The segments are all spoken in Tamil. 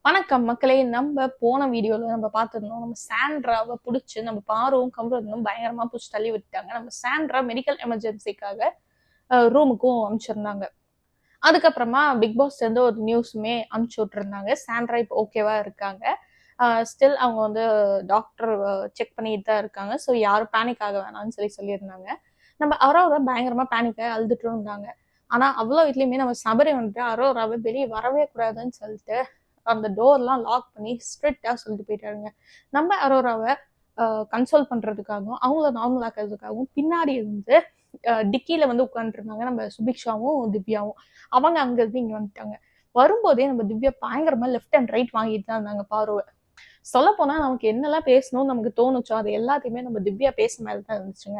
வணக்கம் மக்களே. நம்ம போன வீடியோல நம்ம பார்த்திருந்தோம். நம்ம சாண்ட்ராவை புடிச்சு நம்ம பாருவும் கமருதீனும் பயங்கரமா புடிச்சு தள்ளி விட்டாங்க. நம்ம சாண்ட்ரா மெடிக்கல் எமர்ஜென்சிக்காக ரூமுக்கும் அனுப்பிச்சிருந்தாங்க. அதுக்கப்புறமா பிக் பாஸ் சேர்ந்து ஒரு நியூஸுமே அனுப்பிச்சு விட்டுருந்தாங்க. சாண்ட்ரா இப்போ ஓகேவா இருக்காங்க. ஸ்டில் அவங்க வந்து டாக்டர் செக் பண்ணிட்டு தான் இருக்காங்க. ஸோ யாரும் பேனிக் ஆக வேணாம்னு சொல்லியிருந்தாங்க. நம்ம அரோரா பயங்கரமா பேனிக்காக அழுதுட்டு இருந்தாங்க. ஆனா அவ்வளோ இதுலயுமே நம்ம சபரி வந்துட்டு அரோராவை வெளியே வரவே கூடாதுன்னு சொல்லிட்டு அந்த டோர்லாம் லாக் பண்ணி ஸ்ட்ரிக்டா சொல்லிட்டு போயிட்டாருங்க. நம்ம அரோராவை கன்சோல் பண்றதுக்காகவும் அவங்கள நார்மல் ஆக்கிறதுக்காகவும் பின்னாடி இருந்து டிக்கியில வந்து உட்காந்துருந்தாங்க நம்ம சுபிக்ஷாவும் திவ்யாவும். அவங்க அங்க இருந்து இங்க வந்துட்டாங்க. வரும்போதே நம்ம திவ்யா பயங்கரமா லெஃப்ட் அண்ட் ரைட் வாங்கிட்டு தான் இருந்தாங்க பார்வை. சொல்ல போனா நமக்கு என்னெல்லாம் பேசணும்னு நமக்கு தோணுச்சோ அது எல்லாத்தையுமே நம்ம திவ்யா பேச மேலதான் இருந்துச்சுங்க.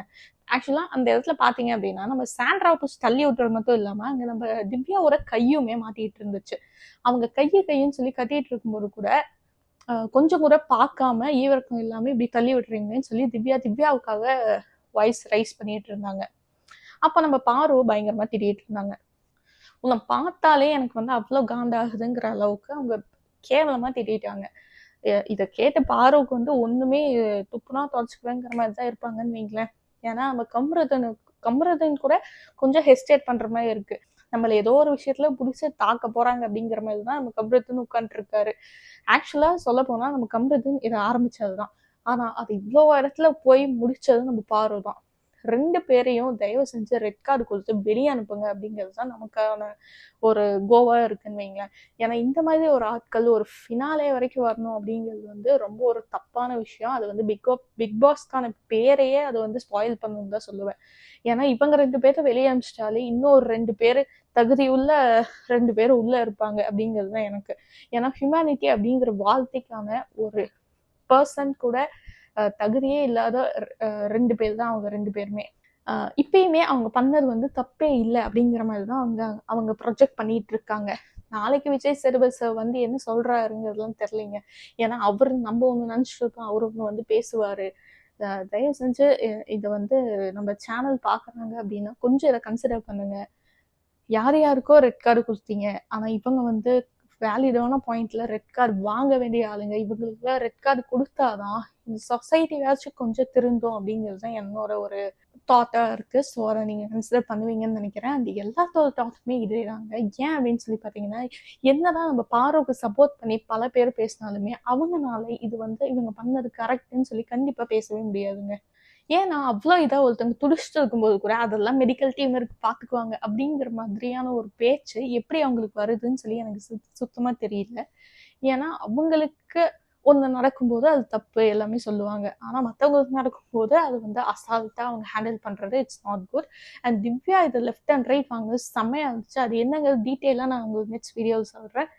ஆக்சுவலா அந்த இடத்துல பாத்தீங்க அப்படின்னா நம்ம சாண்ட்ராவை புடிச்சு தள்ளி விட்டுறது மட்டும் இல்லாம அங்க நம்ம திவ்யாவோட கையுமே மாட்டிட்டு இருந்துச்சு. அவங்க கையுன்னு சொல்லி கத்திட்டு இருக்கும்போது கூட கொஞ்சம் கூட பார்க்காம ஈவரக்கம் இல்லாம இப்படி தள்ளி விட்டுறீங்கன்னு சொல்லி திவ்யாவுக்காக வாய்ஸ் ரைஸ் பண்ணிட்டு இருந்தாங்க. அப்ப நம்ம பாரு பயங்கரமா திட்டிட்டு இருந்தாங்க. உன்னை பார்த்தாலே எனக்கு வந்து அவ்வளவு காண்டாகுதுங்கிற அளவுக்கு அவங்க கேவலமா திட்டாங்க. இதை கேட்டு பாருவுக்கு வந்து ஒண்ணுமே துப்புனா தொடச்சுக்குவேங்கிற மாதிரிதான் இருப்பாங்கன்னு வைங்களேன். ஏன்னா நம்ம கம்ருதன் கூட கொஞ்சம் ஹெஸ்டேட் பண்ற மாதிரி இருக்கு. நம்மள ஏதோ ஒரு விஷயத்துல புடிச்சு தாக்க போறாங்க அப்படிங்கிற மாதிரிதான் நம்ம கம்ருதன் உட்காந்துட்டு இருக்காரு. ஆக்சுவலா சொல்ல போனா நம்ம கம்ருதன் இதை ஆரம்பிச்சதுதான். ஆனா அது இவ்வளவு இடத்துல போய் முடிச்சது நம்ம பாரு தான். 2 பேரையும் தயவு செஞ்சு ரெட் கார்டு கொடுத்து வெளியே அனுப்புங்க அப்படிங்கிறது தான் நமக்கான ஒரு கோவா இருக்குன்னு வைங்களேன். ஏன்னா இந்த மாதிரி ஒரு ஆட்கள் ஒரு ஃபினாலே வரைக்கும் வரணும் அப்படிங்கிறது வந்து ரொம்ப ஒரு தப்பான விஷயம். அது வந்து பிக் பாஸ்க்கான பேரையே அது வந்து ஸ்பாயில் பண்ணணும்னு தான் சொல்லுவேன். ஏன்னா இவங்க 2 பேரை வெளியே அனுப்பிச்சிட்டாலே இன்னொரு 2 பேரு தகுதியுள்ள 2 பேர் உள்ள இருப்பாங்க அப்படிங்கிறது தான் எனக்கு. ஏன்னா ஹியூமனிட்டி அப்படிங்கிற வார்த்தைக்கான ஒரு பர்சன் கூட தகுதியே இல்லாத 2 பேர் தான் அவங்க 2 பேருமே. இப்பயுமே அவங்க பண்ணது வந்து தப்பே இல்லை அப்படிங்கிற மாதிரிதான் அவங்க ப்ரொஜெக்ட் பண்ணிட்டு இருக்காங்க. நாளைக்கு விஜய் சேதுபதி சார் வந்து என்ன சொல்றாருங்கிறதுலாம் தெரியலைங்க. ஏன்னா அவரு நம்ம ஒண்ணு நினைச்சிட்டு இருக்கோம், அவரு ஒண்ணு வந்து பேசுவாரு. தயவு செஞ்சு இதை வந்து நம்ம சேனல் பாக்குறாங்க அப்படின்னா கொஞ்சம் இதை கன்சிடர் பண்ணுங்க. யார் யாருக்கோ ரெட் கார்டு கொடுத்தீங்க, ஆனா இவங்க வந்து வேலிடான பாயிண்ட்ல ரெட் கார்டு வாங்க வேண்டிய ஆளுங்க. இவங்களுக்கு ரெட் கார்டு கொடுத்தாதான் இந்த சொசைட்டியாச்சும் கொஞ்சம் திருந்தும் அப்படிங்கிறது தான் என்னோட ஒரு தாட்டா இருக்கு. ஸோ அதை நீங்க கன்சிடர் பண்ணுவீங்கன்னு நினைக்கிறேன். அந்த எல்லாத்தோட தாட்டுமே இதே தாங்க. ஏன் அப்படின்னு சொல்லி பாத்தீங்கன்னா, என்னதான் நம்ம பாரோக்கு சப்போர்ட் பண்ணி பல பேர் பேசினாலுமே அவங்கனால இது வந்து இவங்க பண்ணது கரெக்ட்ன்னு சொல்லி கண்டிப்பா பேசவே முடியாதுங்க. ஏன்னா அவ்வளோ இதா ஒருத்தவங்க துடிச்சுட்டு இருக்கும்போது கூட அதெல்லாம் மெடிக்கல் டீம் இருக்கு பாத்துக்குவாங்க அப்படிங்கிற மாதிரியான ஒரு பேச்சு எப்படி அவங்களுக்கு வருதுன்னு சொல்லி எனக்கு சுத்தமா தெரியல. ஏன்னா அவங்களுக்கு ஒண்ணு நடக்கும்போது அது தப்பு எல்லாமே சொல்லுவாங்க. ஆனா மத்தவங்களுக்கு நடக்கும்போது அது வந்து அசால்ட்டா அவங்க ஹேண்டில் பண்றது it's not good. And Divya இது லெஃப்ட் அண்ட் ரைட் வாங்க செம்மையா இருந்துச்சு. அது என்னங்க டீட்டெயிலா நான் உங்களுக்கு நெக்ஸ்ட் வீடியோவில் சொல்றேன்.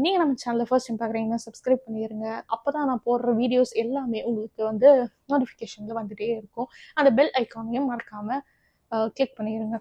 நீங்க நம்ம சேனலை ஃபர்ஸ்ட் டைம் பார்க்குறீங்கன்னா சப்ஸ்கிரைப் பண்ணிடுங்க. அப்பதான் நான் போடுற வீடியோஸ் எல்லாமே உங்களுக்கு வந்து நோட்டிஃபிகேஷன்ல வந்துட்டே இருக்கும். அந்த பெல் ஐக்கானையும் மறக்காம கிளிக் பண்ணிடுங்க.